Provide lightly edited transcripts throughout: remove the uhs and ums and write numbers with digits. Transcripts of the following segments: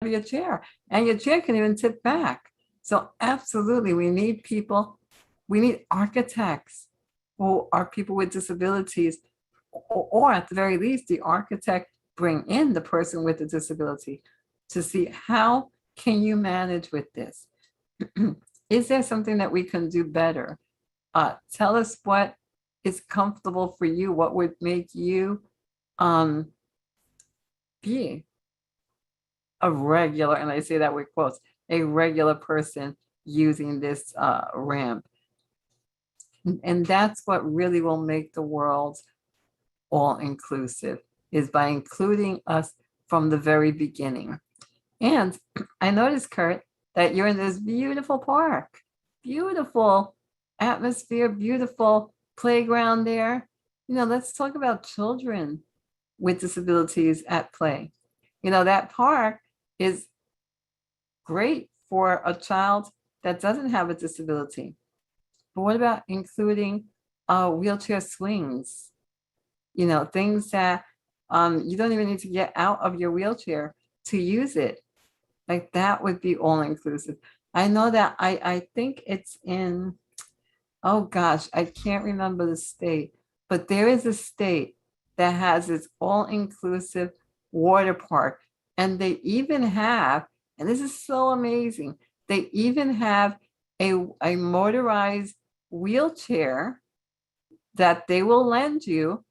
of your chair, and your chair can even tip back. So absolutely, we need people, we need architects who are people with disabilities, or at the very least, the architect bring in the person with the disability to see how can you manage with this. Is there something that we can do better? Tell us what is comfortable for you, what would make you be a regular, and I say that with quotes, a regular person using this ramp. And that's what really will make the world all inclusive, is by including us from the very beginning. And I noticed, Kurt, that you're in this beautiful park, beautiful atmosphere, beautiful playground there. Let's talk about children with disabilities at play. That park is great for a child that doesn't have a disability. But what about including wheelchair swings? Things that you don't even need to get out of your wheelchair to use it. Like that would be all inclusive. I know that I think it's in, oh gosh, I can't remember the state, but there is a state that has this all inclusive water park. And they even have, and this is so amazing, they even have a motorized wheelchair that they will lend you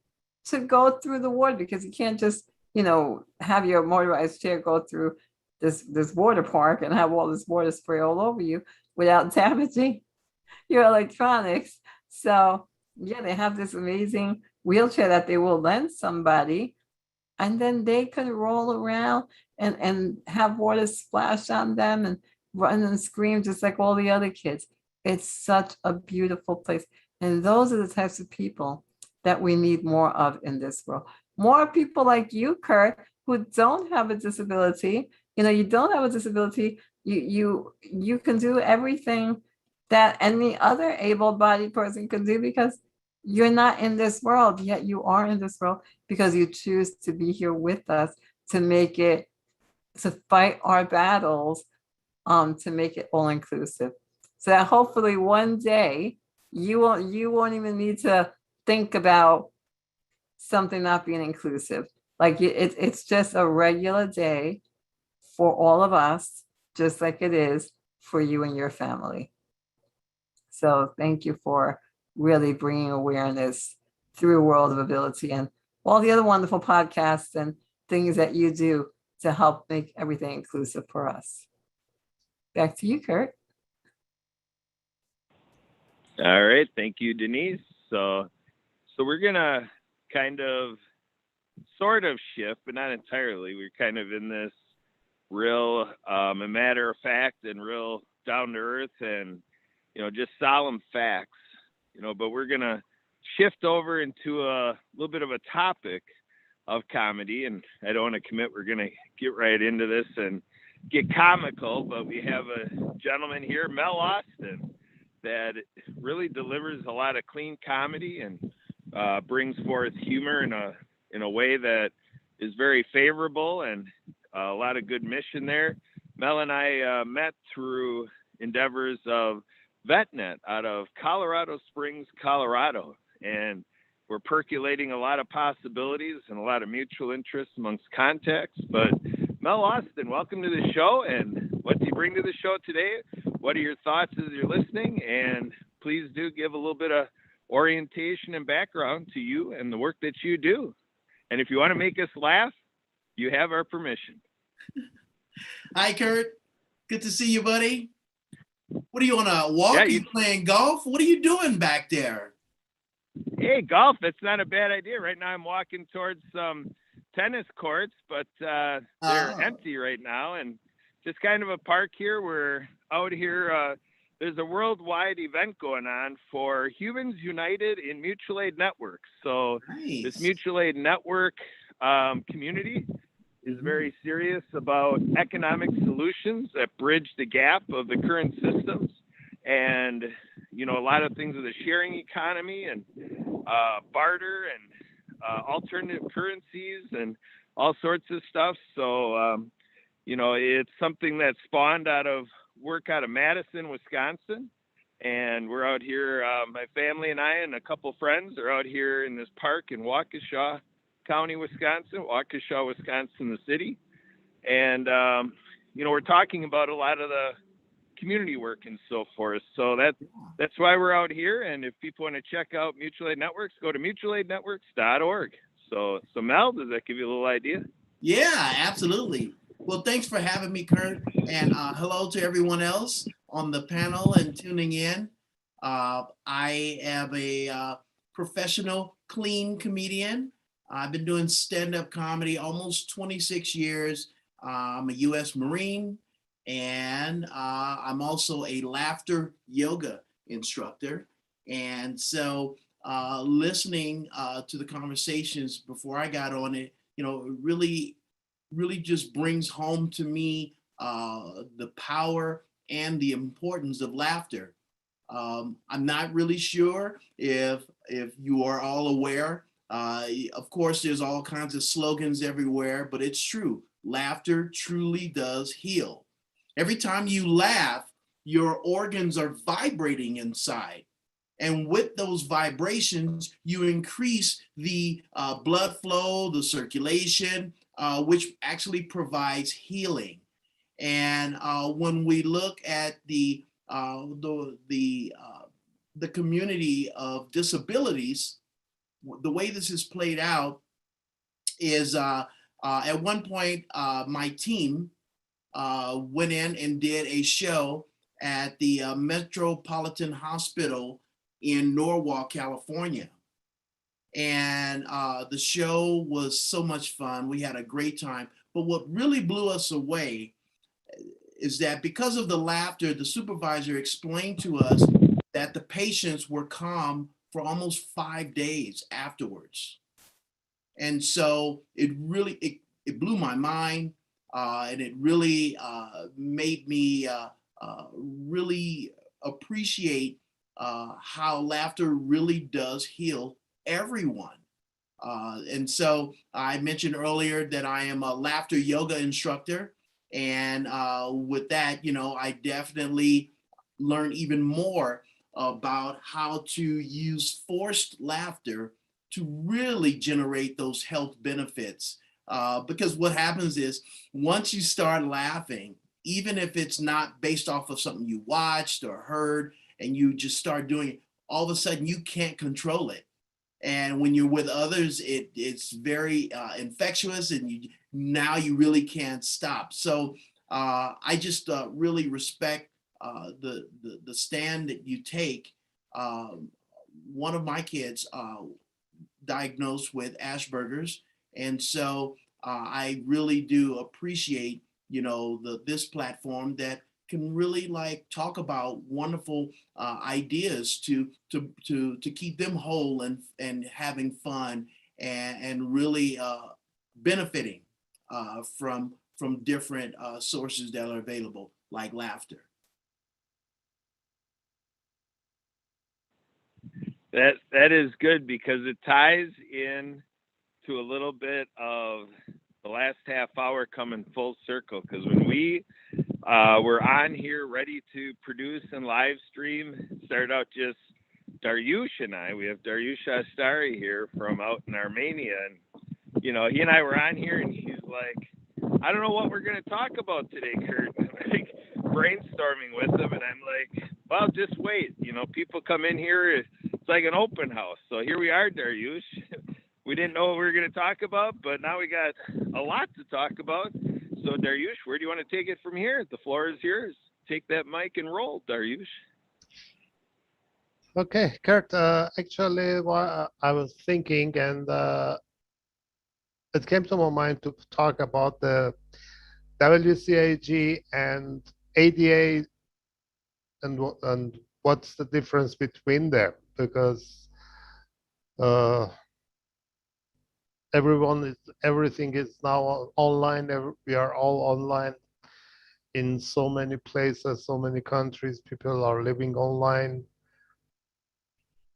to go through the water, because you can't just, have your motorized chair go through this water park and have all this water spray all over you without damaging your electronics. So yeah, they have this amazing wheelchair that they will lend somebody, and then they can roll around and have water splash on them and run and scream just like all the other kids. It's such a beautiful place. And those are the types of people that we need more of in this world. More people like you, Kurt, who don't have a disability. You don't have a disability. You can do everything that any other able-bodied person can do, because you're not in this world, yet you are in this world because you choose to be here with us to fight our battles, to make it all inclusive. So that hopefully one day you won't even need to think about something not being inclusive. Like it's just a regular day for all of us, just like it is for you and your family. So thank you for really bringing awareness through World of Ability and all the other wonderful podcasts and things that you do to help make everything inclusive for us. Back to you, Kurt. All right. Thank you, Denise. So we're going to kind of sort of shift, but not entirely. We're kind of in this real a matter of fact and real down to earth and, just solemn facts, but we're going to shift over into a little bit of a topic of comedy. And I don't want to commit. We're going to get right into this and get comical, but we have a gentleman here, Mel Austin, that really delivers a lot of clean comedy and brings forth humor in a way that is very favorable, and a lot of good mission there. Mel and I met through endeavors of VetNet out of Colorado Springs, Colorado, and we're percolating a lot of possibilities and a lot of mutual interest amongst contacts. But Mel Austin, welcome to the show. And what do you bring to the show today? What are your thoughts as you're listening? And please do give a little bit of orientation and background to you and the work that you do. And if you want to make us laugh, you have our permission. Hi, Kurt. Good to see you, buddy. What are you on a walk? Are you playing golf? What are you doing back there? Hey, golf. That's not a bad idea. Right now I'm walking towards some tennis courts, but they're empty right now. And just kind of a park here. We're out here. There's a worldwide event going on for Humans United in Mutual Aid Networks. So nice. This Mutual Aid Network community is very serious about economic solutions that bridge the gap of the current systems. And, a lot of things with the sharing economy and barter and alternative currencies and all sorts of stuff. So it's something that spawned out of work out of Madison, Wisconsin. And we're out here, my family and I and a couple friends are out here in this park in Waukesha County, Wisconsin, Waukesha, Wisconsin, the city. And, we're talking about a lot of the community work and so forth. So that's why we're out here. And if people want to check out mutual aid networks, go to mutualaidnetworks.org. So Mel, does that give you a little idea? Yeah, absolutely. Well, thanks for having me, Kurt. And hello to everyone else on the panel and tuning in. I am a professional clean comedian. I've been doing stand-up comedy almost 26 years. I'm a U.S. Marine, and I'm also a laughter yoga instructor. And so listening to the conversations before I got on it, really just brings home to me the power and the importance of laughter. I'm not really sure if you are all aware. Of course, there's all kinds of slogans everywhere, but it's true. Laughter truly does heal. Every time you laugh, your organs are vibrating inside. And with those vibrations, you increase the blood flow, the circulation, which actually provides healing. And when we look at the community of disabilities, the way this is played out is at one point my team went in and did a show at the Metropolitan Hospital in Norwalk, California. And the show was so much fun. We had a great time. But what really blew us away is that because of the laughter, the supervisor explained to us that the patients were calm for almost 5 days afterwards. And so it really, it blew my mind, and it really made me really appreciate how laughter really does heal everyone. And so I mentioned earlier that I am a laughter yoga instructor. And with that, I definitely learn even more about how to use forced laughter to really generate those health benefits. Because what happens is once you start laughing, even if it's not based off of something you watched or heard, and you just start doing it, all of a sudden you can't control it. And when you're with others, it's very infectious, and now you really can't stop. So I just really respect the stand that you take. One of my kids diagnosed with Asperger's, and so I really do appreciate this platform that can really talk about wonderful ideas to keep them whole and having fun and really benefiting from different sources that are available, like laughter. That is good, because it ties in to a little bit of the last half hour coming full circle. Because when we were on here ready to produce and live stream, it started out just Dariush and I. We have Dariush Astari here from out in Armenia, and he and I were on here, and he's like, I don't know what we're going to talk about today, Kurt. Like brainstorming with him, and I'm like, well, just wait. People come in here, it's like an open house. So here we are, Dariush. We didn't know what we were going to talk about, but now we got a lot to talk about. So Dariush, where do you want to take it from here? The floor is yours. Take that mic and roll, Dariush. Okay, Kurt, actually what I was thinking, and it came to my mind to talk about the WCAG and ADA and what's the difference between them, because everything is now online. We are all online in so many places, so many countries. People are living online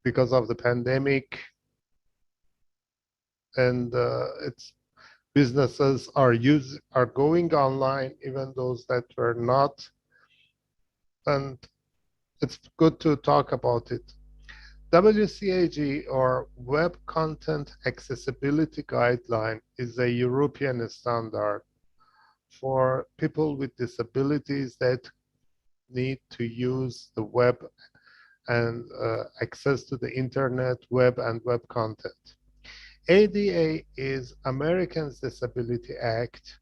because of the pandemic, and it's businesses are going online, even those that were not, and it's good to talk about it. WCAG, or Web Content Accessibility Guideline, is a European standard for people with disabilities that need to use the web and access to the internet, web, and web content. ADA is Americans Disability Act,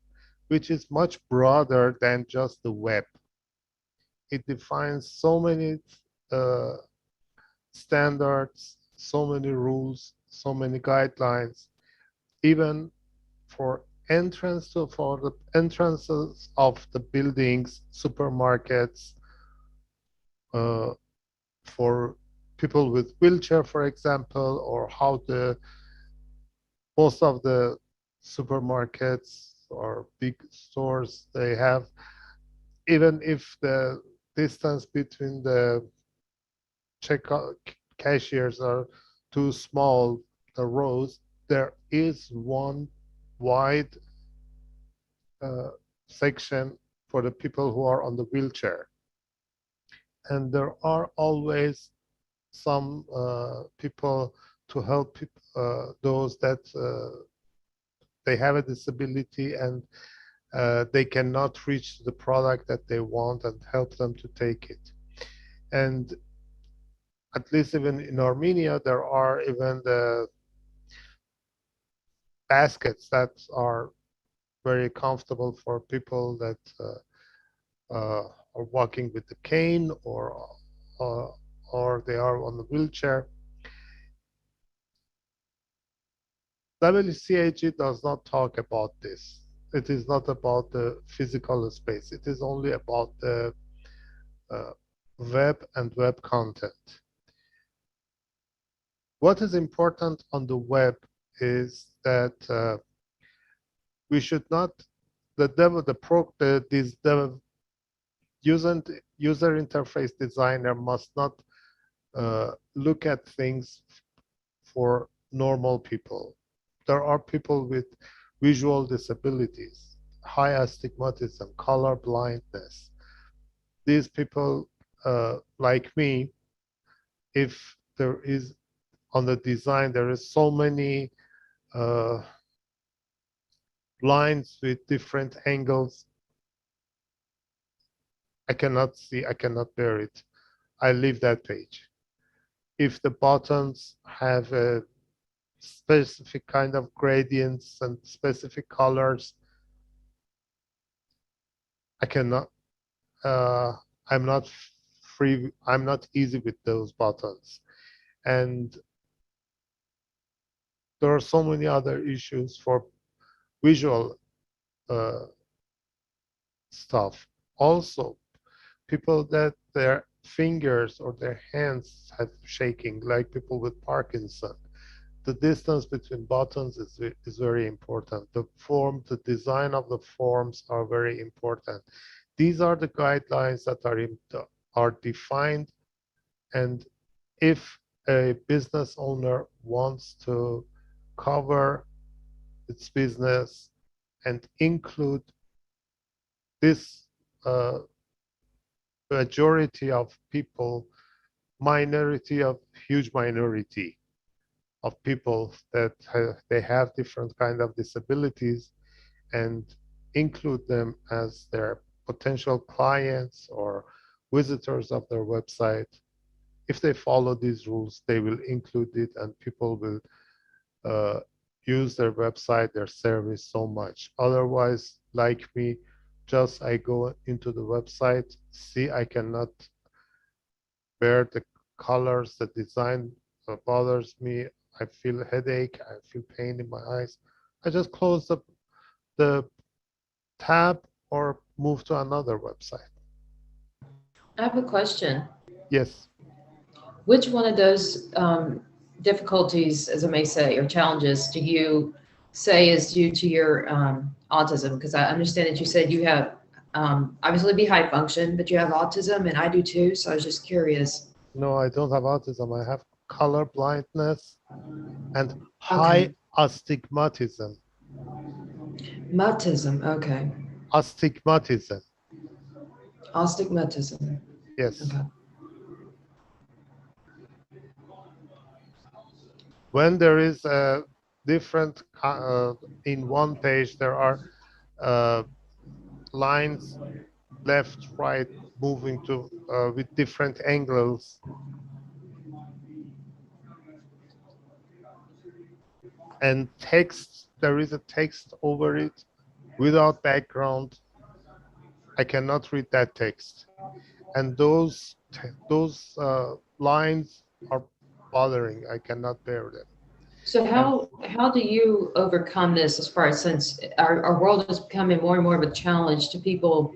which is much broader than just the web. It defines so many uh, standards, so many rules, so many guidelines, even for the entrances of the buildings, supermarkets, uh, for people with wheelchair, for example, or how most of the supermarkets or big stores, they have, even if the distance between the checkout cashiers are too small, the rows, there is one wide uh, section for the people who are on the wheelchair. And there are always some people to help those that they have a disability and they cannot reach the product that they want, and help them to take it. And at least even in Armenia, there are even the baskets that are very comfortable for people that are walking with the cane, uh, or they are on the wheelchair. WCAG does not talk about this. It is not about the physical space. It is only about the uh, web and web content. What is important on the web is that we should not, the user interface designer must not look at things for normal people. There are people with visual disabilities, high astigmatism, color blindness. These people, like me, if there is on the design, there is so many lines with different angles, I cannot see, I cannot bear it. I leave that page. If the buttons have a specific kind of gradients and specific colors, I cannot, uh, I'm not free, I'm not easy with those buttons. And there are so many other issues for visual uh, stuff. Also, people that their fingers or their hands have shaking, like people with Parkinson. The distance between buttons is very important. The design of the forms are very important. These are the guidelines that are defined, and if a business owner wants to cover its business and include this majority of people, minority of huge minority of people that they have different kind of disabilities, and include them as their potential clients or visitors of their website. If they follow these rules, they will include it, and people will use their website, their service so much. Otherwise, like me, just I go into the website, see I cannot bear the colors, the design bothers me, I feel headache, I feel pain in my eyes. I just close the tab or move to another website. I have a question. Yes. Which one of those difficulties, as I may say, or challenges, do you say is due to your autism? Because I understand that you said you have obviously be high function, but you have autism, and I do too. So I was just curious. No, I don't have autism. I have color blindness and high Okay. astigmatism. Mutism, okay. Astigmatism. Astigmatism, Yes. okay. When there is a different, in one page, there are uh, lines left, right, moving to with different angles, and text. There is a text over it without background. I cannot read that text, and those lines are bothering. I cannot bear them. So And how do you overcome this as far as since our world is becoming more and more of a challenge to people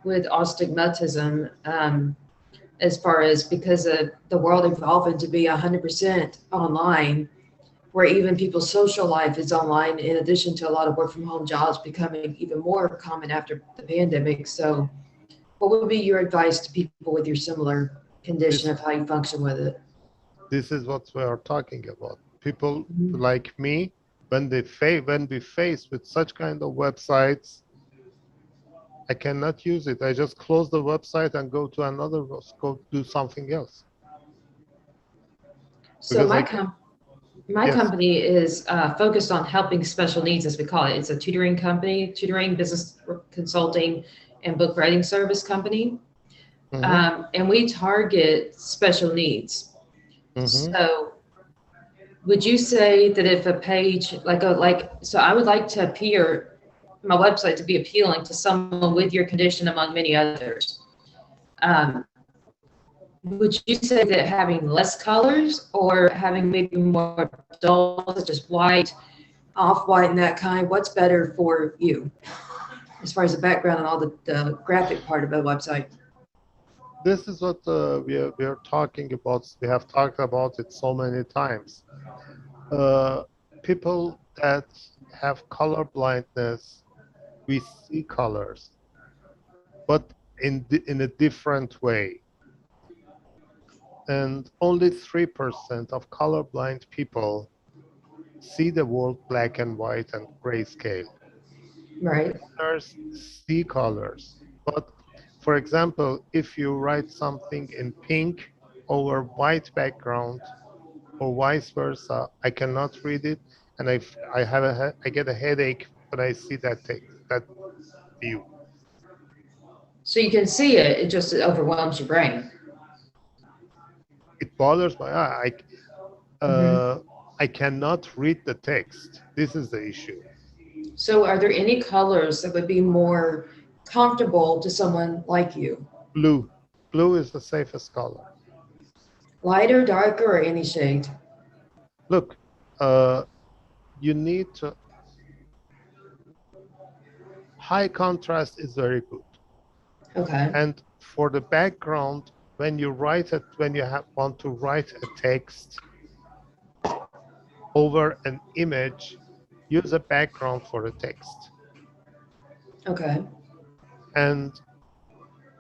with astigmatism, as far as because of the world evolving to be 100% online, where even people's social life is online, in addition to a lot of work from home jobs becoming even more common after the pandemic. So, what would be your advice to people with your similar condition this of how you function with it? this is what we are talking about. People Mhm. like me, when when we face with such kind of websites, I cannot use it. I just close the website and go to another, go do something else So because my yes. company is focused on helping special needs, as we call it. It's a tutoring company, tutoring, business consulting, and book writing service company. Mm-hmm, And we target special needs. mm-hmm. So would you say that if a page so I would like to appear, my website to be appealing to someone with your condition among many others. Um, would you say that having less colors or having maybe more dull, such as white, off-white and that kind, what's better for you as far as the background and all the graphic part of the website? This is what we are talking about. We have talked about it so many times. Uh, People that have color blindness, we see colors, but in a different way. And only 3% of colorblind people see the world black and white and grayscale. Right. Others see colors. But for example, if you write something in pink over white background or vice versa, I cannot read it, and I get a headache when I see that text, that view. So you can see it, it just overwhelms your brain. It bothers my eye. Mhm. I cannot read the text. This is the issue. So are there any colors that would be more comfortable to someone like you? Blue. Blue is the safest color. Lighter, darker, or any shade? Look, uh, you need to, high contrast is very good. Okay. And for the background, when you write it, when you want to write a text over an image, use a background for the text. Okay. And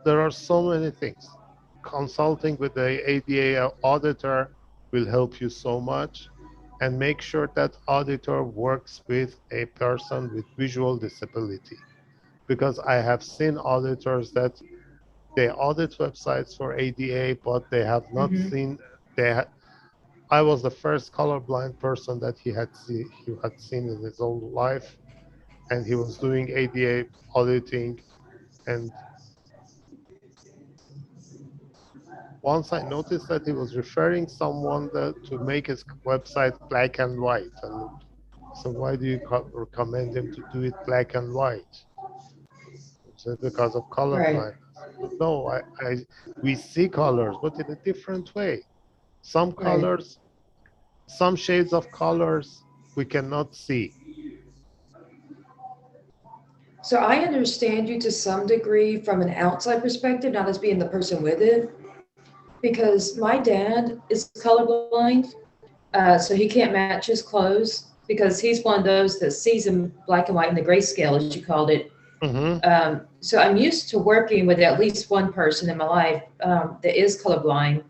there are so many things. Consulting with the ADA auditor will help you so much. And make sure that auditor works with a person with visual disability. Because I have seen auditors that they audit websites for ADA, but they have not Hmm. seen, I was the first colorblind person that he had seen in his whole life, and he was doing ADA auditing. And once I noticed that he was referring someone to make his website black and white, and so why do you recommend him to do it black and white? So because of color Right. blindness. No, we see colors, but in a different way. Some Right. colors, some shades of colors we cannot see. So I understand you to some degree from an outside perspective, not as being the person with it, because my dad is colorblind, so he can't match his clothes because he's one of those that sees in black and white in the grayscale, as you called it. Mm-hmm. So I'm used to working with at least one person in my life that is colorblind.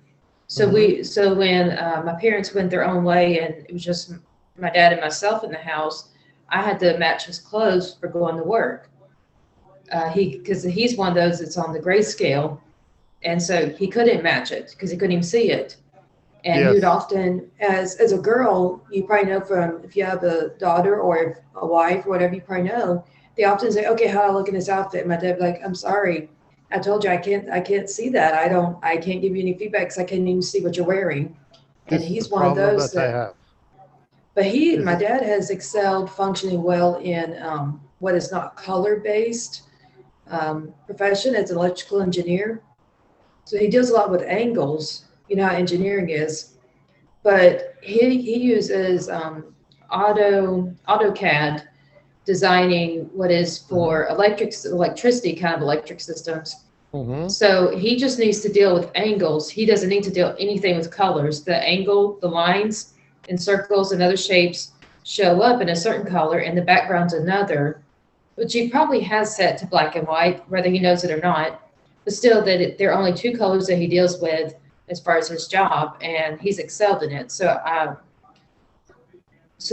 So Mm-hmm. so when my parents went their own way and it was just my dad and myself in the house, I had to match his clothes for going to work. Because he's one of those that's on the grayscale, and so he couldn't match it because he couldn't even see it. And he would Yes, often, as a girl, you probably know from if you have a daughter or a wife or whatever, you probably know, they often say, "Okay, how do I look in this outfit?" And my dad would be like, "I'm sorry, I told you I can't see that. I can't give you any feedback because I can't even see what you're wearing." And this is the he's one of problem those that I that, have. but This my is dad has excelled functioning well in what is not color based profession as an electrical engineer. So he deals a lot with angles. You know how engineering is, but he uses AutoCAD designing what is Mhm. for electricity kind of electric systems. Mhm. So he just needs to deal with angles. He doesn't need to deal anything with colors. The angle, the lines and circles and other shapes show up in a certain color and the background's another, which he probably has set to black and white, whether he knows it or not. But still, there are only two colors that he deals with as far as his job, and he's excelled in it. So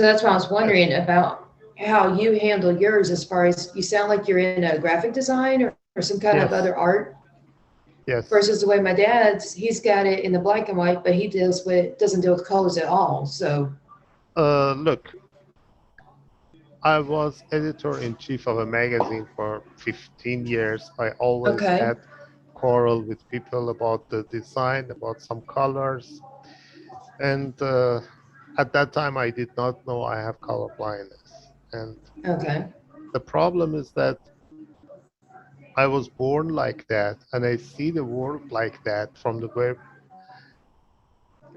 that's why I was Yes, wondering about how you handle yours as far as you sound like you're in a graphic design or some kind of yes, other art yes. versus the way my dad's, he's got it in the black and white, but he doesn't deal with colors at all. So, Look, I was editor-in-chief of a magazine for 15 years. I always okay. had quarrel with people about the design, about some colors. And at that time, I did not know I have color blindness. And Okay. the problem is that I was born like that, and I see the world like that from the very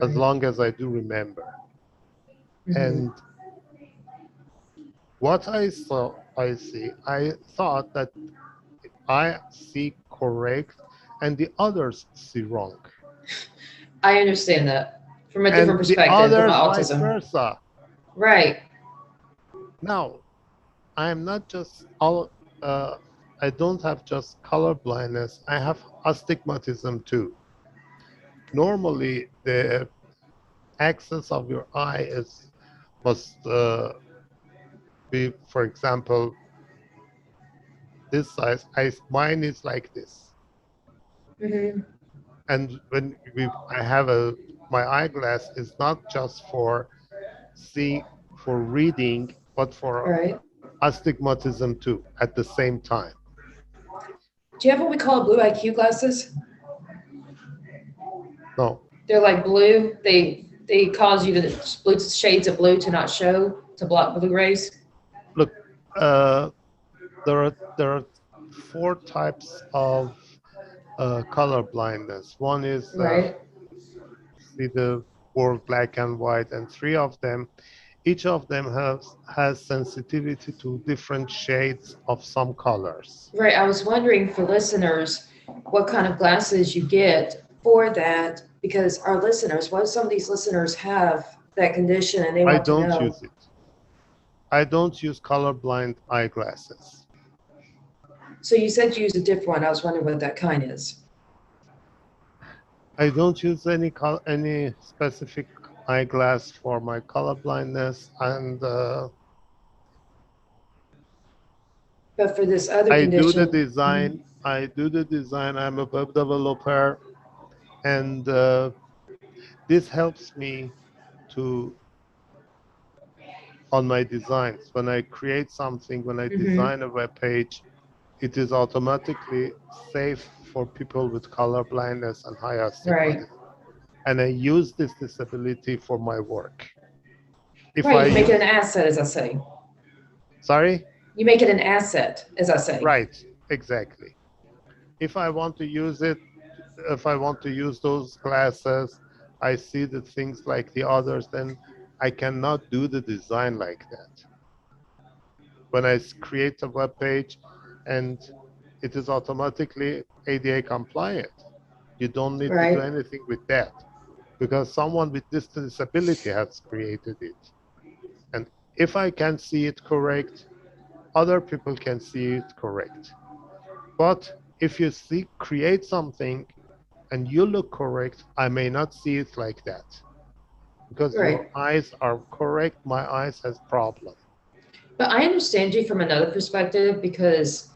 as Right. long as I do remember. Mm-hmm. And what I thought that I see correct and the others see wrong. I understand that from a different And the perspective with my others vice autism. versa. Right. Now, I am not just all, I don't have just color blindness, I have astigmatism too. Normally, the axis of your eye is must be, for example, this size. Mine is like this. Mm-hmm. And when I have my eyeglass is not just for see for reading, but for Right. astigmatism too at the same time. Do you have what we call blue IQ glasses? No, They're like blue. They cause you to blue shades of blue to not show to block blue rays. look, there are four types of color blindness. One is Right. see the world black and white, and three of them, each of them has sensitivity to different shades of some colors. Right. I was wondering for listeners what kind of glasses you get for that because our listeners, what if some of these listeners have that condition and they I want to don't know? use it. I don't use colorblind eyeglasses. So you said you use a different one. I was wondering what that kind is. I don't use any specific eyeglass for my color blindness, and But for this other I do the condition, design. I do the design. I'm a web developer, and this helps me to on my designs. When I create something, when I mm-hmm. design a web page, it is automatically safe for people with color blindness and high Right. astigmatism. And I use this disability for my work. If Right. I You make it use, an asset, as I say. sorry, You make it an asset, as I say. right, exactly. If I want to use it, if I want to use those glasses, I see the things like the others, then I cannot do the design like that. When I create a web page and it is automatically ADA compliant, you don't need to do Right. anything with that because someone with this disability has created it. And if I can see it correct, other people can see it correct. But if you create something and you look correct, I may not see it like that because your Right. eyes are correct. My eyes has problem. But I understand you from another perspective because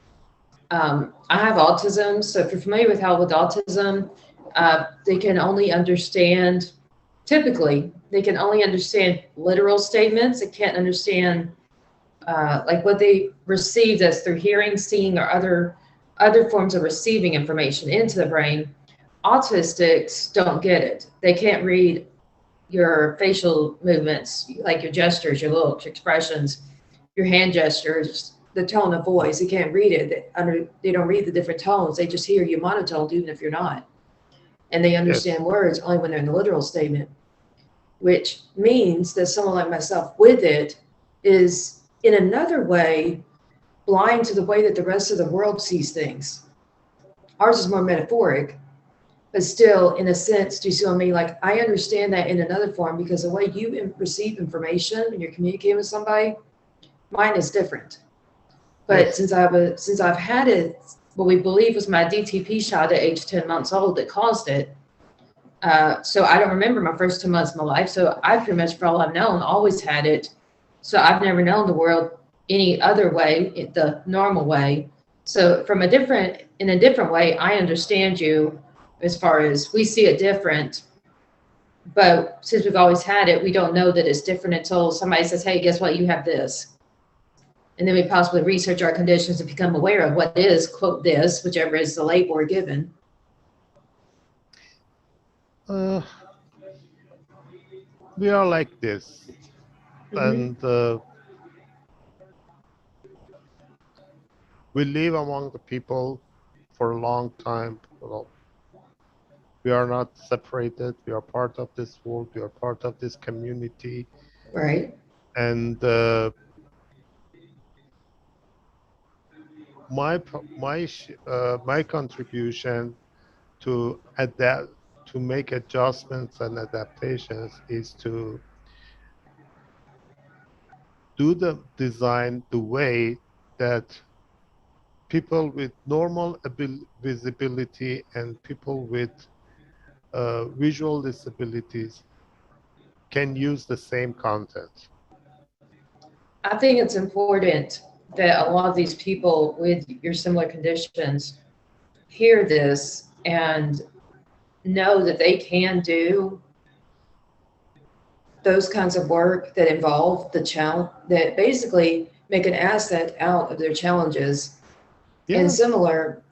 I have autism. So if you're familiar with how with autism, they can only understand, typically, they can only understand literal statements. They can't understand like what they received as through hearing, seeing, or other forms of receiving information into the brain. Autistics don't get it. They can't read your facial movements, like your gestures, your looks, your expressions, your hand gestures, the tone of voice. They can't read it. They don't read the different tones. They just hear you monotone, even if you're not. And they understand Yes. words only when they're in the literal statement, which means that someone like myself with it is in another way blind to the way that the rest of the world sees things. Ours is more metaphoric, but still, in a sense, do you see what I mean? Like, I understand that in another form because the way you receive information when you're communicating with somebody, mine is different. But Yes. since I've had it, what we believe was my DTP shot at age 10 months old that caused it. So I don't remember my first 2 months of my life. So I pretty much, for all I've known, always had it. So I've never known the world any other way, the normal way. So in a different way, I understand you as far as we see it different. But since we've always had it, we don't know that it's different until somebody says, hey, guess what? You have this. And then we possibly research our conditions and become aware of what is, quote, this, whichever is the label we're given. Uh, we are like this, and we live among the people for a long time. Well, we are not separated. We are part of this world. We are part of this community. Right. And my contribution to adapt, to make adjustments and adaptations, is to do the design the way that people with normal visibility and people with visual disabilities can use the same content. I think it's important that a lot of these people with your similar conditions hear this and know that they can do those kinds of work that involve the challenge, that basically make an asset out of their challenges. And Yes, similar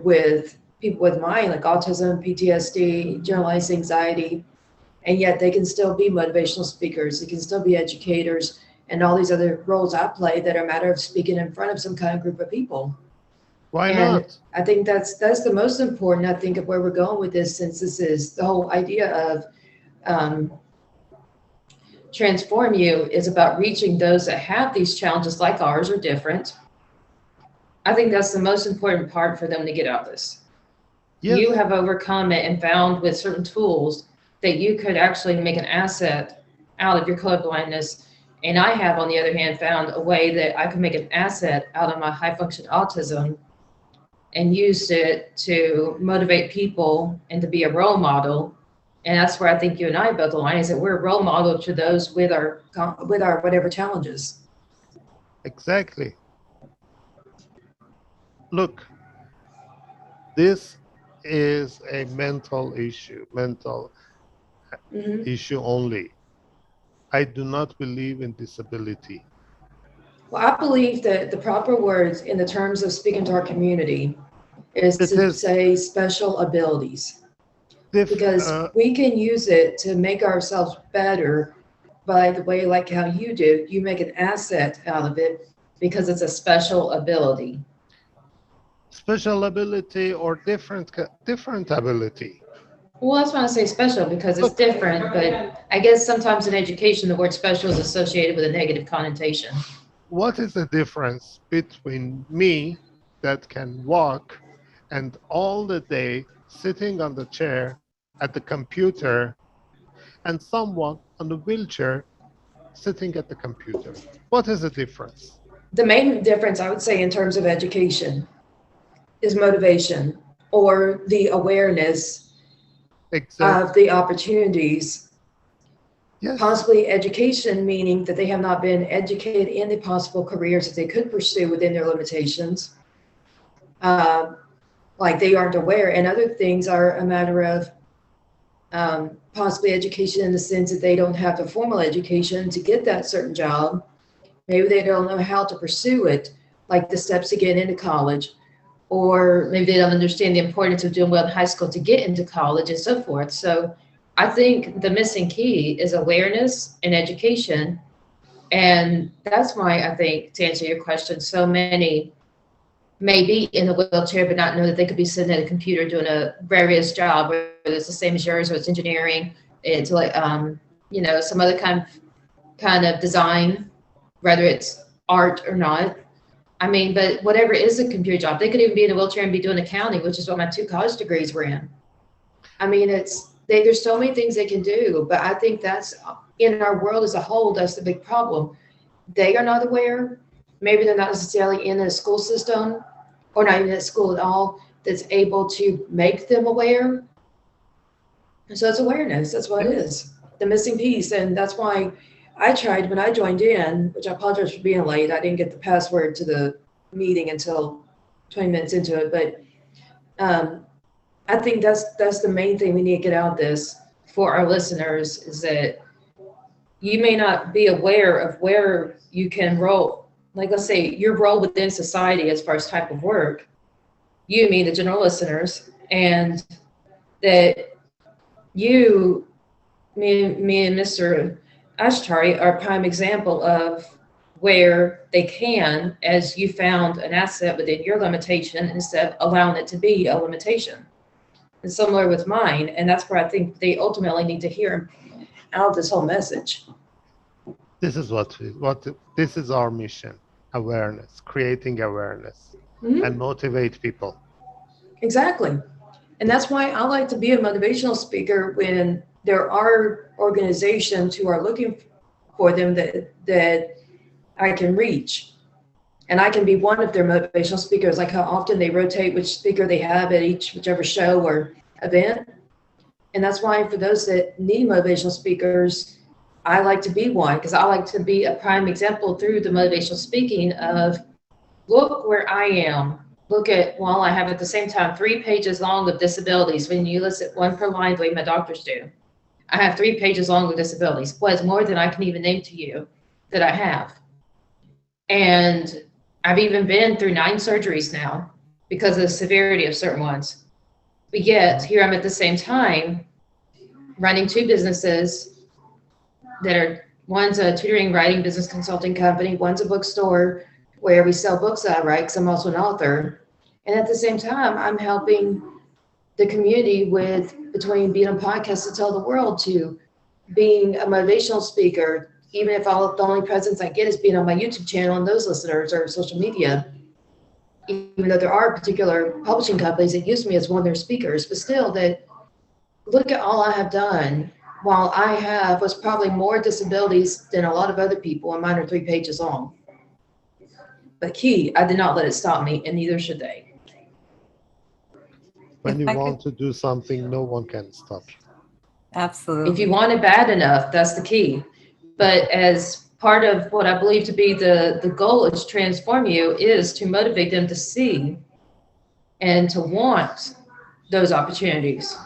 with people with mine, like autism, PTSD, generalized anxiety, and yet they can still be motivational speakers. They can still be educators and all these other roles I play that are a matter of speaking in front of some kind of group of people. why And not? I think that's the most important, I think, of where we're going with this, since this is the whole idea of Transform You is about reaching those that have these challenges like ours or different. I think that's the most important part for them to get out of this. Yes, You have overcome it and found with certain tools that you could actually make an asset out of your colorblindness. And I have, on the other hand, found a way that I can make an asset out of my high function autism and use it to motivate people and to be a role model. And that's where I think you and I both align, is that we're a role model to those with our whatever challenges. exactly. Look, this is a mental Mm-hmm. issue only. I do not believe in disability. Well, I believe that the proper words in the terms of speaking to our community is It to is say special abilities, diff. because we can use it to make ourselves better by the way, like how you do, you make an asset out of it because it's a special ability. Special ability or different ability. Well, that's why I say special, because it's Look, different, but I guess sometimes in education, the word special is associated with a negative connotation. what is the difference between me that can walk and all the day sitting on the chair at the computer and someone on the wheelchair sitting at the computer? What is the difference? The main difference, I would say, in terms of education is motivation, or the awareness Exact. of the opportunities Yes. Possibly education, meaning that they have not been educated in the possible careers that they could pursue within their limitations. Like they aren't aware, and other things are a matter of possibly education in the sense that they don't have the formal education to get that certain job. Maybe they don't know how to pursue it, like the steps to get into college, or maybe they don't understand the importance of doing well in high school to get into college and so forth. So I think the missing key is awareness and education. And that's why I think, to answer your question, so many may be in a wheelchair but not know that they could be sitting at a computer doing a various job, whether it's the same as yours or it's engineering, it's like some other kind of design, whether it's art or not. I mean, but whatever is a computer job, they could even be in a wheelchair and be doing accounting, which is what my 2 college degrees were in. I mean, there's so many things they can do, but I think that's in our world as a whole, that's the big problem. They are not aware. Maybe they're not necessarily in a school system or not even at school at all that's able to make them aware. So it's awareness. That's what it is, the missing piece. And that's why I tried when I joined in, which I apologize for being late. I didn't get the password to the meeting until 20 minutes into it. But I think that's the main thing we need to get out of this for our listeners, is that you may not be aware of where you can roll. Like, let's say your role within society as far as type of work, you mean the general listeners, and that you, me and Mr. Ashtari are a prime example of where they can, as you found an asset within your limitation instead of allowing it to be a limitation. And similar with mine, and that's where I think they ultimately need to hear out this whole message. This is this is our mission: awareness, creating awareness, and motivate people. Exactly. And that's why I like to be a motivational speaker when there are organizations who are looking for them that I can reach. And I can be one of their motivational speakers, like how often they rotate which speaker they have at whichever show or event. And that's why for those that need motivational speakers, I like to be one, because I like to be a prime example through the motivational speaking of, look where I am. Look at, while I have at the same time 3 pages long of disabilities, when you list it 1 per line the way my doctors do. I have 3 pages long of disabilities. Well, it's more than I can even name to you that I have. And I've even been through 9 surgeries now because of the severity of certain ones. But yet, here I'm at the same time running 2 businesses that are, one's a tutoring writing business consulting company, one's a bookstore where we sell books that I write, because I'm also an author. And at the same time, I'm helping the community with, between being on podcasts to tell the world to being a motivational speaker, even if the only presence I get is being on my YouTube channel and those listeners or social media, even though there are particular publishing companies that use me as one of their speakers, but still, that look at all I have done. While I have was probably more disabilities than a lot of other people, and mine are 3 pages long. But key, I did not let it stop me, and neither should they. When you want to do something, no one can stop you. Absolutely. If you want it bad enough, that's the key. But as part of what I believe to be the goal is to transform you, is to motivate them to see and to want those opportunities,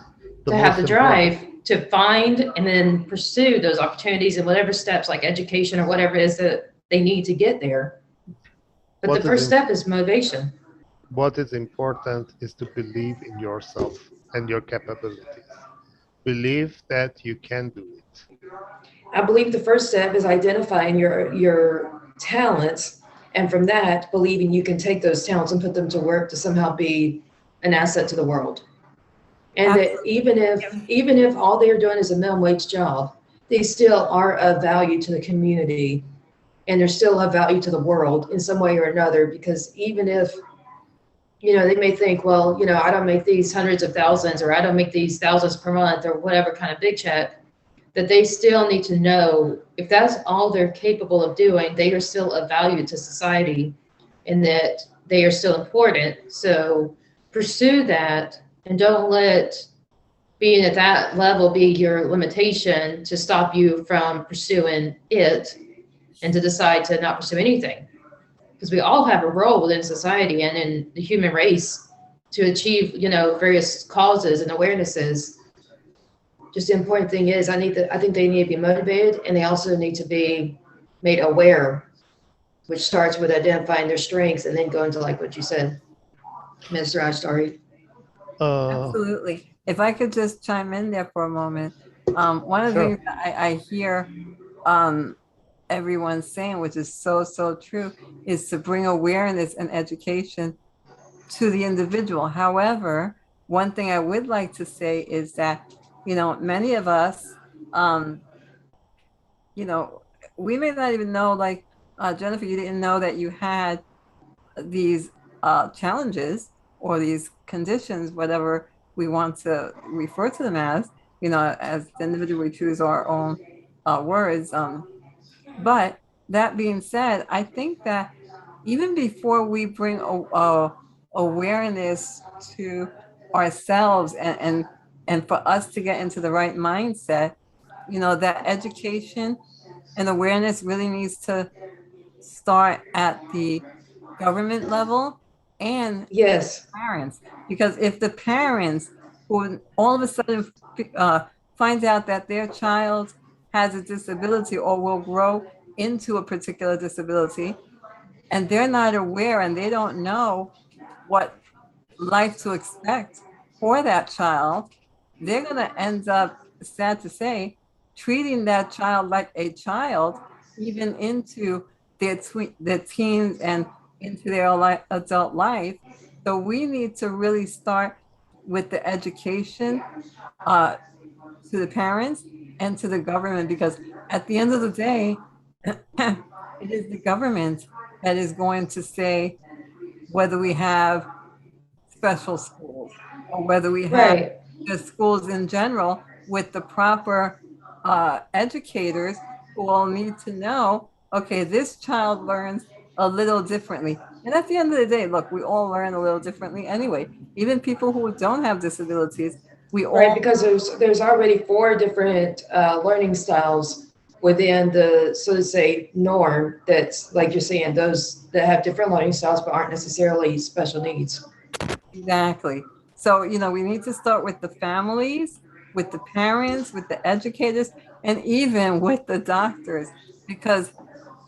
to have the drive to find and then pursue those opportunities in whatever steps, like education or whatever it is that they need to get there. But the first step is motivation. What is important is to believe in yourself and your capabilities. Believe that you can do it. I believe the first step is identifying your talents, and from that, believing you can take those talents and put them to work to somehow be an asset to the world. And that even if all they're doing is a minimum wage job, they still are of value to the community, and they're still of value to the world in some way or another. Because even if, they may think, well, I don't make these hundreds of thousands, or I don't make these thousands per month, or whatever kind of big check, that they still need to know if that's all they're capable of doing, they are still of value to society, and that they are still important. So pursue that, and don't let being at that level be your limitation to stop you from pursuing it and to decide to not pursue anything. Because we all have a role within society and in the human race to achieve, various causes and awarenesses. Just the important thing is I think they need to be motivated, and they also need to be made aware, which starts with identifying their strengths and then going to like what you said, Mr. Ashtori. Absolutely. If I could just chime in there for a moment. One of the Sure. things that I hear everyone saying, which is so, so true, is to bring awareness and education to the individual. However, one thing I would like to say is that, many of us, we may not even know, like Jennifer, you didn't know that you had these challenges or these conditions, whatever we want to refer to them as, as the individual, we choose our own words. But that being said, I think that even before we bring awareness to ourselves and for us to get into the right mindset, that education and awareness really needs to start at the government level and Yes. parents. Because if the parents who all of a sudden finds out that their child has a disability or will grow into a particular disability, and they're not aware and they don't know what life to expect for that child, they're going to end up, sad to say, treating that child like a child, even into their teens and into their adult life. So we need to really start with the education to the parents and to the government, because at the end of the day, it is the government that is going to say whether we have special schools or whether we have Right. the schools in general with the proper educators who will need to know, okay, this child learns a little differently. And at the end of the day, look, we all learn a little differently anyway. Even people who don't have disabilities, we Right, all because there's already 4 different learning styles within the, so to say, norm. That's like you're saying, those that have different learning styles but aren't necessarily special needs. Exactly. So, we need to start with the families, with the parents, with the educators, and even with the doctors, because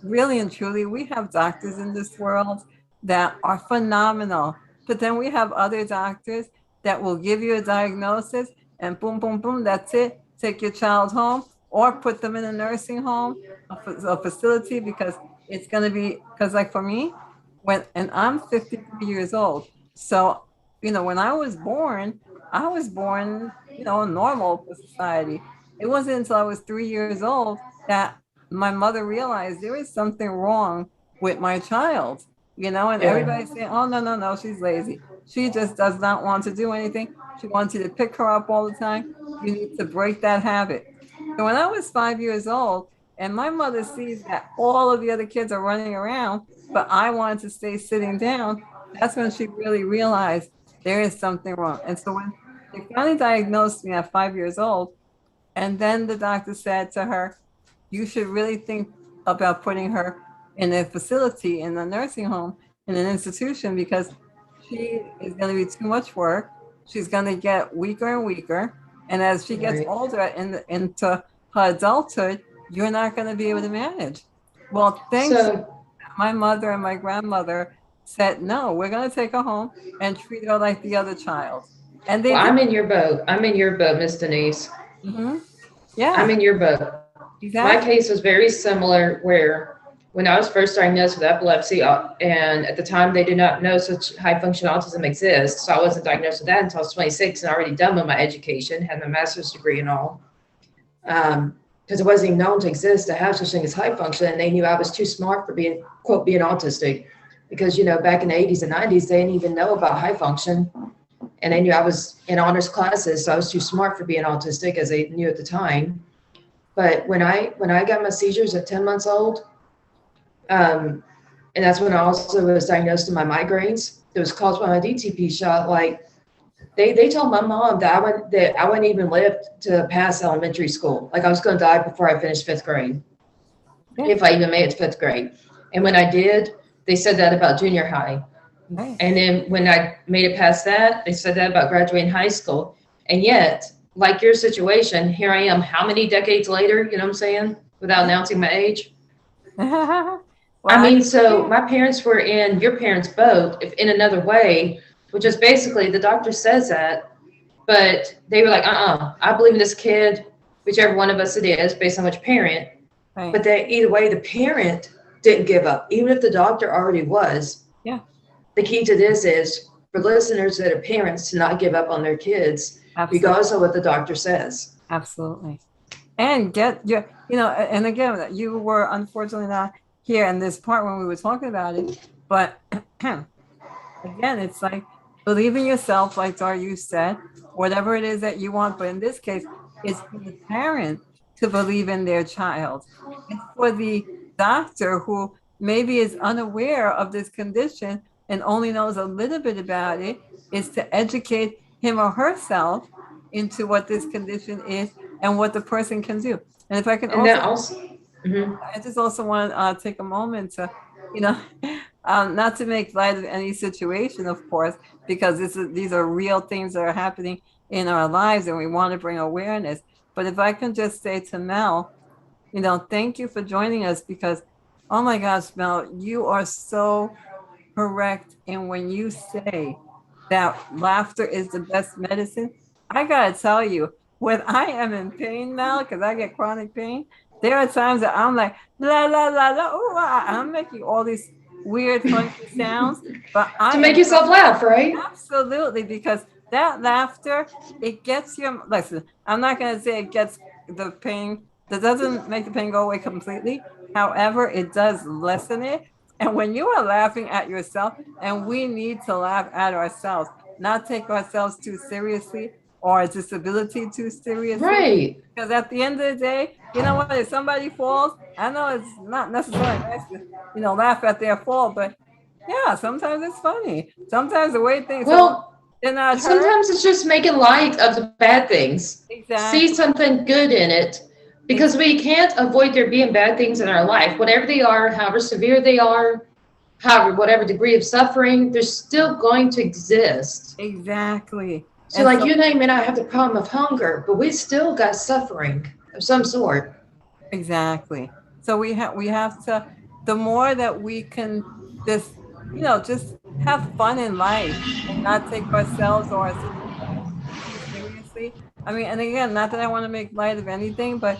really and truly, we have doctors in this world that are phenomenal. But then we have other doctors that will give you a diagnosis and boom, boom, boom, that's it. Take your child home or put them in a nursing home, a facility, because it's going to be, because like for me, and I'm 53 years old. So, when I was born, normal for society. It wasn't until I was 3 years old that my mother realized there was something wrong with my child, and Yeah. everybody's saying, oh, no, no, no, she's lazy. She just does not want to do anything. She wants you to pick her up all the time. You need to break that habit. So when I was 5 years old and my mother sees that all of the other kids are running around, but I wanted to stay sitting down, that's when she really realized there is something wrong. And so when they finally diagnosed me at 5 years old, and then the doctor said to her, you should really think about putting her in a facility, in a nursing home, in an institution, because she is going to be too much work. She's going to get weaker and weaker. And as she gets Right. older into her adulthood, you're not going to be able to manage. Well, thanks. So My mother and my grandmother said, no, we're going to take her home and treat her like the other child. And they well, did. I'm in your boat. I'm in your boat, Miss Denise. Mm-hmm. I'm Yeah, in your boat. My exactly. case was very similar, where when I was first diagnosed with epilepsy, and at the time they did not know such high function autism exists, so I wasn't diagnosed with that until I was 26 and already done with my education, had my master's degree and all. Because it wasn't even known to exist to have such thing as high function, and they knew I was too smart for being, quote, being autistic. Because, back in the 80s and 90s, they didn't even know about high function. And they knew I was in honors classes, so I was too smart for being autistic, as they knew at the time. But when I got my seizures at 10 months old, and that's when I also was diagnosed with my migraines. It was caused by my DTP shot. Like, They told my mom that I wouldn't even live to pass elementary school. Like I was going to die before I finished 5th grade, Yeah. if I even made it to 5th grade. And when I did, they said that about junior high. Right. And then when I made it past that, they said that about graduating high school. And yet, like your situation, here I am, how many decades later, you know what I'm saying? Without announcing my age. Well, I mean, so understand. my parents were in your parents' boat, if in another way, which is basically the doctor says that, but they were like, I believe in this kid, whichever one of us it is, based on which parent. Right. But they either way, the parent didn't give up, even if the doctor already was. Yeah. The key to this is for listeners that are parents to not give up on their kids, Absolutely. regardless of what the doctor says. Absolutely. And get your, and again, you were unfortunately not here in this part when we were talking about it, but again, it's like believe in yourself, like Daru said, whatever it is that you want. But in this case, it's for the parent to believe in their child. It's for the doctor who maybe is unaware of this condition and only knows a little bit about it, is to educate him or herself into what this condition is and what the person can do. And if I can And that also, also, Mhm. I just also want to take a moment to, not to make light of any situation, of course, because these are real things that are happening in our lives and we want to bring awareness. But if I can just say to Mel, thank you for joining us because, oh my gosh, Mel, you are so correct. And when you say that laughter is the best medicine, I gotta tell you, when I am in pain now, because I get chronic pain, there are times that I'm like, la, la, la, la, ooh, I'm making all these weird, funky sounds, but I To make am yourself laugh, right? absolutely, because that laughter, it gets your, listen, I'm not going to say it gets the pain, that doesn't make the pain go away completely. However, it does lessen it. And when you are laughing at yourself, and we need to laugh at ourselves, not take ourselves too seriously or a disability too seriously. Right. Because at the end of the day, you know what? If somebody falls, I know it's not necessarily nice to, laugh at their fall, but yeah, sometimes it's funny. Sometimes the way things, Well, they're not hurt. sometimes it's just making light of the bad things. Exactly. See something good in it. Because we can't avoid there being bad things in our life, whatever they are, however severe they are, however, whatever degree of suffering, they're still going to exist. Exactly. So like you and I may not have the problem of hunger, but we still got suffering of some sort. Exactly. So we have to, the more that we can just, just have fun in life and not take ourselves or our situation too seriously. I mean, and again, not that I want to make light of anything, but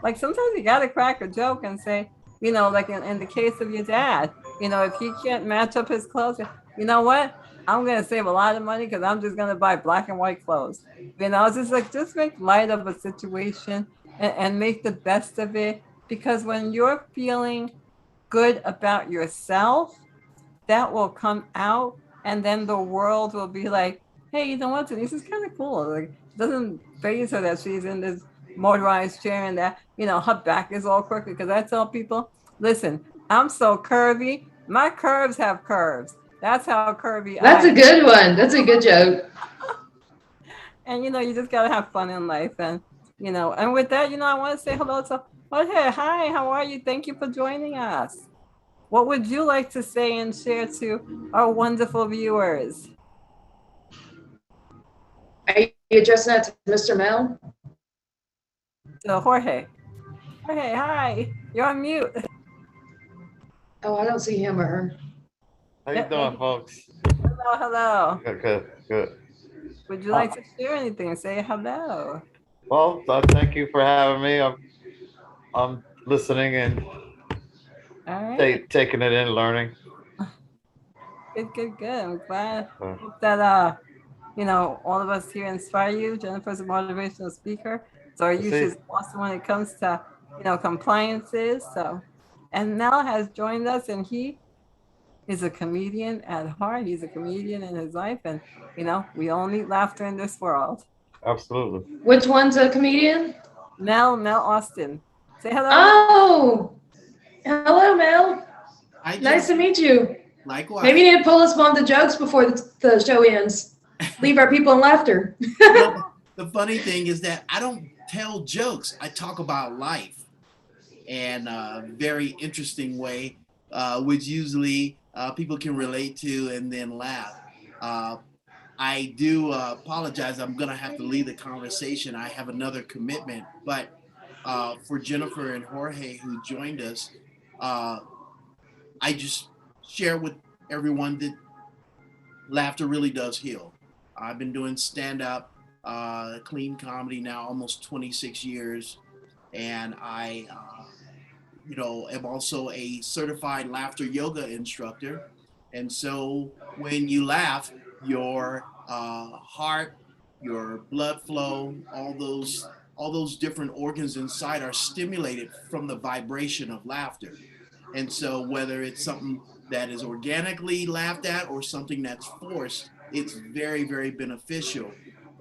like sometimes you gotta crack a joke and say, like in the case of your dad, if he can't match up his clothes, you know what? I'm gonna save a lot of money because I'm just gonna buy black and white clothes. It's just like just make light of a situation and make the best of it. Because when you're feeling good about yourself, that will come out, and then the world will be like, hey, you know what? Denise is kind of cool. Like, it doesn't phase her that she's in this motorized chair and that, her back is all crooked. Because I tell people, listen, I'm so curvy. My curves have curves. That's how curvy That's I a am. good one. That's a good joke. And you just gotta have fun in life, and with that, I want to say hello to. Oh, hey, hi, how are you? Thank you for joining us. What would you like to say and share to our wonderful viewers? Are you addressing that to Mr. Mel? To Jorge. Jorge, hi. You're on mute. Oh, I don't see him or her. How you doing, folks? Hello, hello. Good. Would you like to share anything? Say hello. Well, thank you for having me. I'm listening and All right. taking it in, learning. Good. I'm glad Uh, that all of us here inspire you. Jennifer's a motivational speaker. So I you see. should awesome when it comes to compliances. So, and Mel has joined us, and he is a comedian at heart. He's a comedian in his life, and we all need laughter in this world. Absolutely. Which one's a comedian? Mel Austin. Say hello. Oh, hello, Mel. Hi, Nice to Jennifer. meet you. Likewise. Maybe you need to pull us one of the jokes before the show ends. Leave our people in laughter. Well, the funny thing is that I don't tell jokes. I talk about life, and very interesting way, which usually people can relate to and then laugh. Uh, I do apologize. I'm gonna have to leave the conversation. I have another commitment, but for Jennifer and Jorge who joined us, uh, I just share with everyone that laughter really does heal. I've been doing stand up, clean comedy now almost 26 years, and I, am also a certified laughter yoga instructor. And so when you laugh, your heart, your blood flow, all those different organs inside are stimulated from the vibration of laughter. And so whether it's something that is organically laughed at or something that's forced, it's very, very beneficial.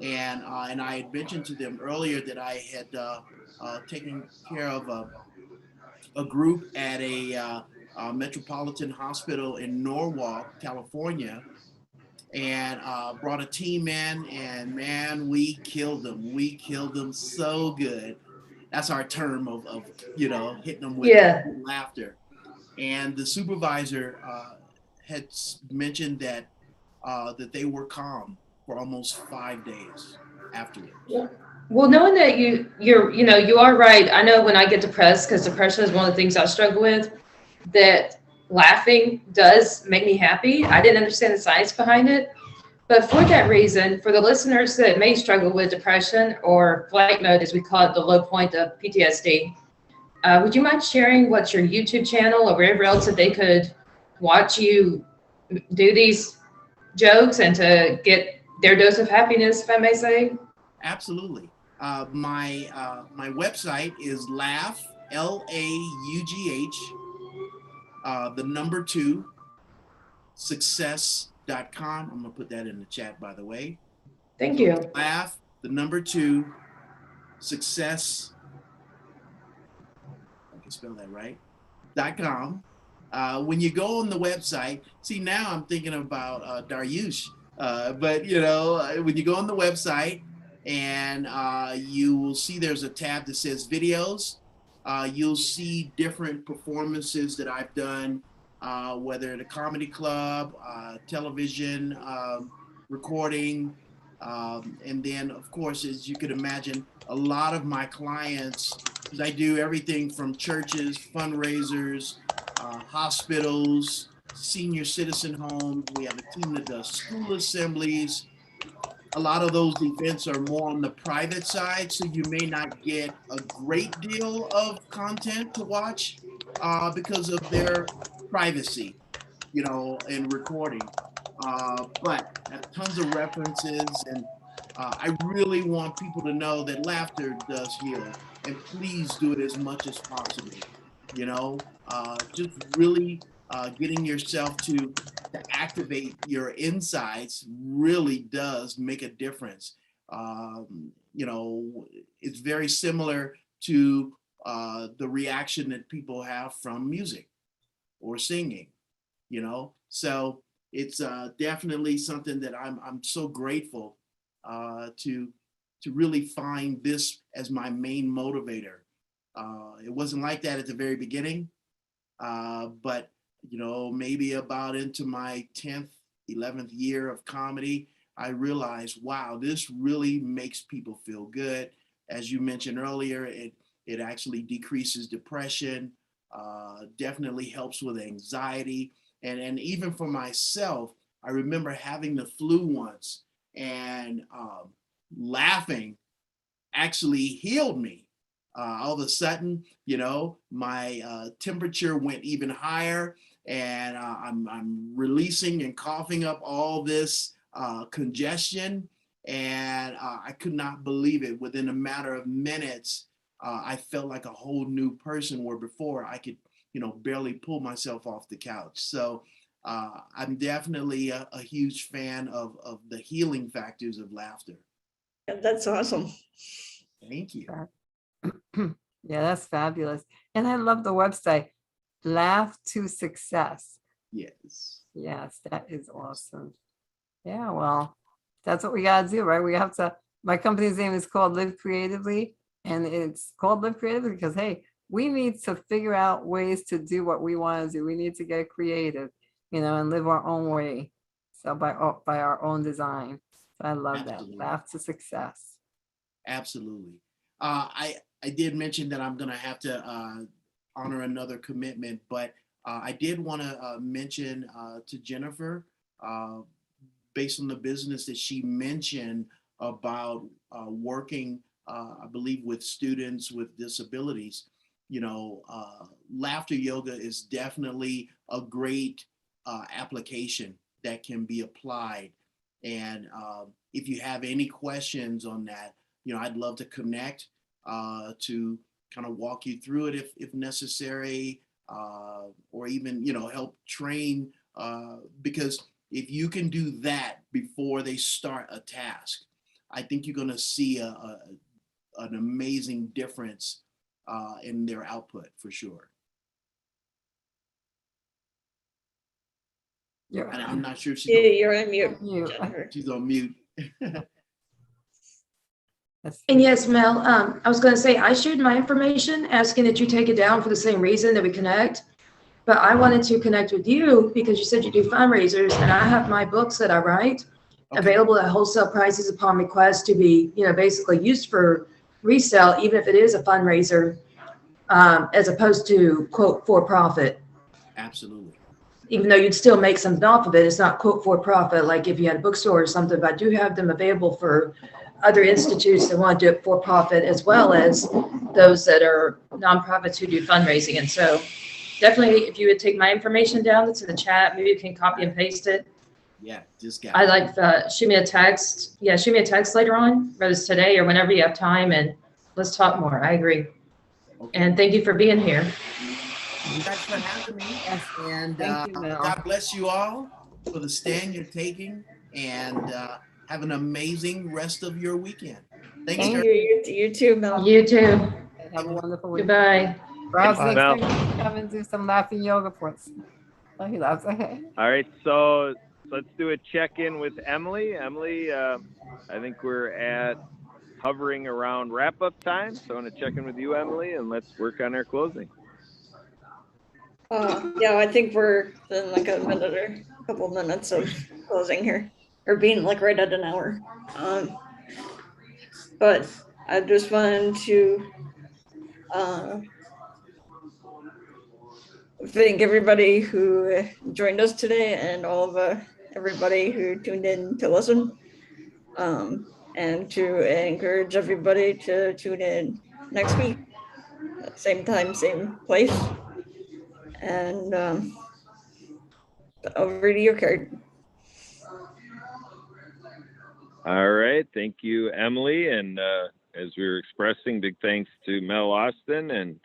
And I had mentioned to them earlier that I had taken care of a group at a metropolitan hospital in Norwalk, California, and brought a team in, and man, we killed them. We killed them so good. That's our term of hitting them with Yeah. laughter. And the supervisor had mentioned that they were calm for almost 5 days afterwards. Well, knowing that you are right. I know when I get depressed, because depression is one of the things I struggle with, that laughing does make me happy. I didn't understand the science behind it. But for that reason, for the listeners that may struggle with depression or flight mode, as we call it, the low point of PTSD, would you mind sharing what's your YouTube channel or wherever else that they could watch you do these jokes and to get their dose of happiness, if I may say? Absolutely. My website is laugh LAUGH the number 2 success.com. I'm gonna put that in the chat, by the way. Thank you. Laugh the number 2 success. I can spell that right. .com. When you go on the website, see now I'm thinking about Daryush, but when you go on the website and you will see there's a tab that says videos. You'll see different performances that I've done, whether at a comedy club, television, recording, and then of course, as you could imagine, a lot of my clients, because I do everything from churches, fundraisers, hospitals, senior citizen homes. We have a team that does school assemblies. A lot of those events are more on the private side, so you may not get a great deal of content to watch because of their privacy, and recording. But I have tons of references, and I really want people to know that laughter does heal, and please do it as much as possible. Just really getting yourself to activate your insides really does make a difference. It's very similar to the reaction that people have from music or singing. So it's definitely something that I'm so grateful to really find this as my main motivator. It wasn't like that at the very beginning, but maybe about into my 10th, 11th year of comedy, I realized, wow, this really makes people feel good. As you mentioned earlier, it actually decreases depression, definitely helps with anxiety. And even for myself, I remember having the flu once, and laughing actually healed me. All of a sudden, my temperature went even higher, and I'm releasing and coughing up all this congestion, and I could not believe it. Within a matter of minutes, I felt like a whole new person, where before I could, barely pull myself off the couch. So I'm definitely a huge fan of the healing factors of laughter. That's awesome. Thank you. Yeah, that's fabulous. And I love the website, Laugh to Success. Yes. Yes, that is awesome. Yeah, well, That's what we gotta do, right? We have to, my company's name is called Live Creatively, and it's called Live Creatively because, hey, we need to figure out ways to do what we want to do. We need to get creative, and live our own way. So by our own design. So I love that. Absolutely. Path to success. Absolutely. I did mention that I'm gonna have to honor another commitment, but I did want to mention to Jennifer, based on the business that she mentioned about working, I believe, with students with disabilities. Laughter yoga is definitely a great application that can be applied. And if you have any questions on that, I'd love to connect to kind of walk you through it if necessary, or even, help train, because if you can do that before they start a task, I think you're going to see an amazing difference in their output for sure. And I'm not sure if Yeah, she's you're on mute, You. Jennifer. she's on mute. And yes, Mel, I was going to say, I shared my information asking that you take it down for the same reason that we connect. But I wanted to connect with you because you said you do fundraisers, and I have my books that I write available at wholesale prices upon request to be, basically used for resale, even if it is a fundraiser, as opposed to quote for profit. Absolutely. Even though you'd still make something off of it, it's not quote for profit like if you had a bookstore or something. But I do have them available for other institutes that want to do it for profit, as well as those that are nonprofits who do fundraising. And so definitely, if you would take my information down that's in the chat, maybe you can copy and paste it. Yeah, just got I like shoot me a text. Yeah, shoot me a text later on, whether it's today or whenever you have time, and let's talk more. I agree. Okay. And thank you for being here. Thanks for having me. Yes. And Thank you, Mel. God bless you all for the stand you're taking, and have an amazing rest of your weekend. Thanks, Thank Kurt. you too, Mel. You too. Have a wonderful week. Goodbye. Perhaps Bye. next Mel. time you come and do some laughing yoga for us. Oh, he laughs. Okay. All right, so let's do a check-in with Emily. Emily, I think we're at hovering around wrap-up time, so I want to check in with you, Emily, and let's work on our closing. Yeah, I think we're in like a minute or a couple minutes of closing here, or being like right at an hour. But I just wanted to thank everybody who joined us today, and all of everybody who tuned in to listen, and to encourage everybody to tune in next week, same time, same place. And over to you, Kurt. All right, thank you, Emily. And as we were expressing, big thanks to Mel Austin, and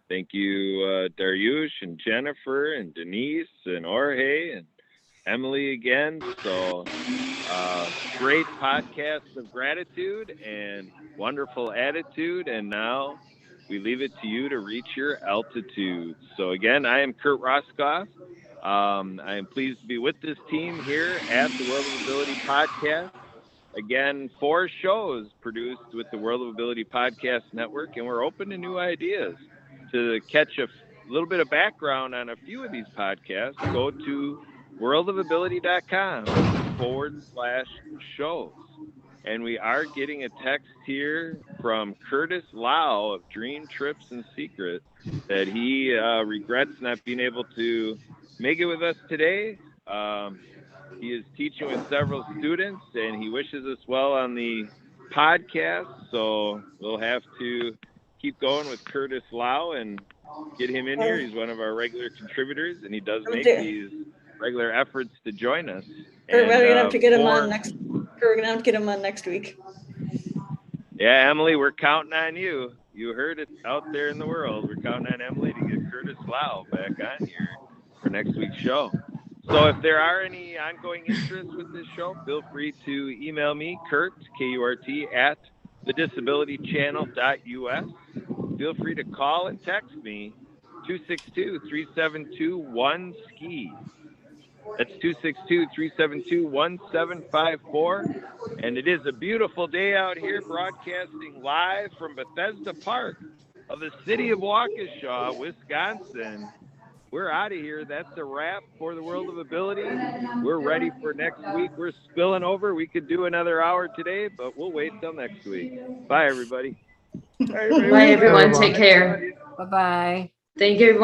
thank you, Dariush and Jennifer and Denise and Jorge and Emily again. So great podcast of gratitude and wonderful attitude. And now we leave it to you to reach your altitude. So again, I am Kurt Roskoff. I am pleased to be with this team here at the World of Ability podcast. Again, 4 shows produced with the World of Ability Podcast Network, and we're open to new ideas. To catch a little bit of background on a few of these podcasts, go to worldofability.com/shows. And we are getting a text here from Curtis Lau of Dream Trips and Secret that he regrets not being able to make it with us today. He is teaching with several students, and he wishes us well on the podcast. So we'll have to keep going with Curtis Lau and get him in here. He's one of our regular contributors, and he does make these regular efforts to join us. We're And, gonna have to get him on next. We're gonna have to get him on next week. Yeah, Emily, we're counting on you. You heard it out there in the world. We're counting on Emily to get Curtis Lau back on here for next week's show. So if there are any ongoing interests with this show, feel free to email me, Kurt, K-U-R-T, at thedisabilitychannel.us. Feel free to call and text me, 262-372-1-SKI. That's 262-372-1754. And it is a beautiful day out here, broadcasting live from Bethesda Park of the city of Waukesha, Wisconsin. We're out of here. That's a wrap for the World of Ability. We're ready for next week. We're spilling over. We could do another hour today, but we'll wait till next week. Bye, everybody. Bye, everyone. Take care. Bye-bye. Thank you, everyone.